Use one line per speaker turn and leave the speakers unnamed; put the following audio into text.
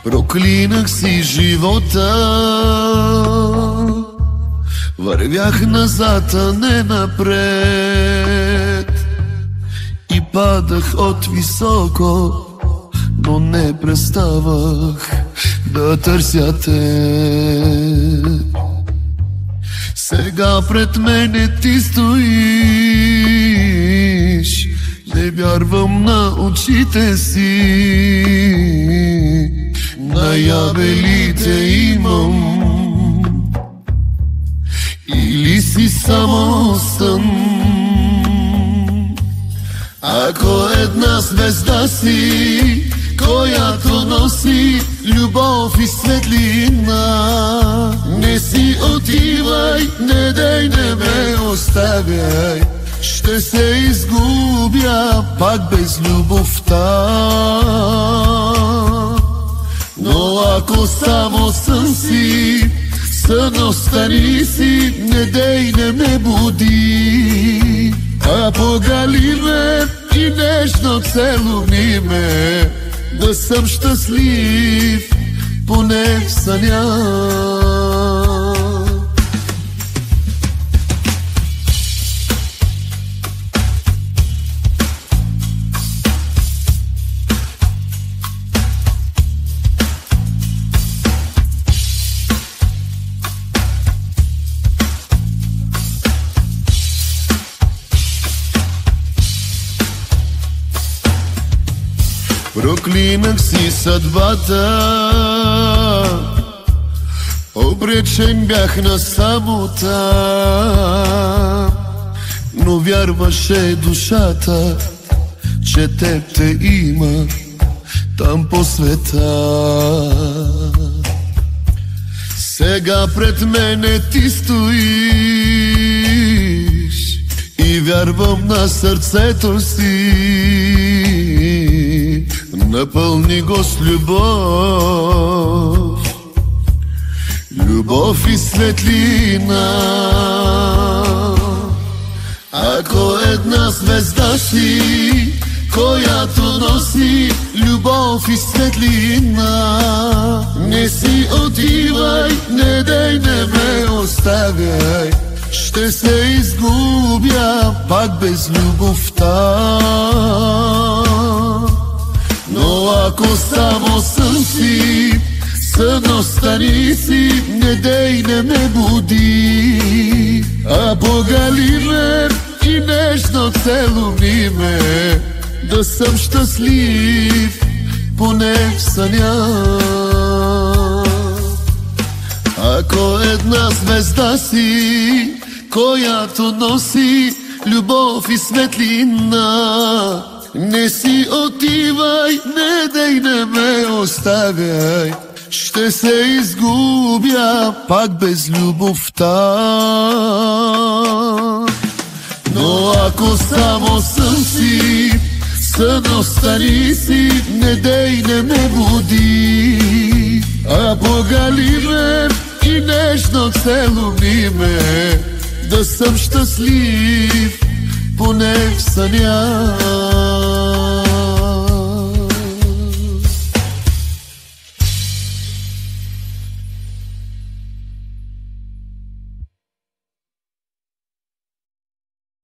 Проклинах си живота, вървях назад, а не напред, и падах от високо, но не преставах да търся те. Сега пред мене ти стоиш, не вярвам на очите си, наябелите имам, или си само сън. Ако една звезда си, която носи любов и светлина, не си отивай, не дей, не ме оставяй, ще се изгубя пак без любовта. Но ако само сън си, сън остани си, не дей, не ме буди, а погали ме и нежно целуни ме, да съм щастлив поне в съня. Проклинах си съдбата, обречен бях на самота, но вярваше душата, че теб те има там по света. Сега пред мене ти стоиш и вярвам на сърцето си, напълни го с любов, любов и светлина. Ако една звезда си, която носи любов и светлина, не си отивай, не дей, не ме оставяй, ще се изгубя пак без любовта. Но ако само сън си, сън остани си, не дей, не ме буди, а погали ме и нежно целуни ме, да съм щастлив поне в съня. Ако една звезда си, която носи любов и светлина, не си отивай, не дей, не ме оставяй, ще се изгубя пак без любовта. Но ако само сън си, сън остани си, не дей, не ме буди, а погали ме и нежно целуни ме, да съм щастлив поне в съня.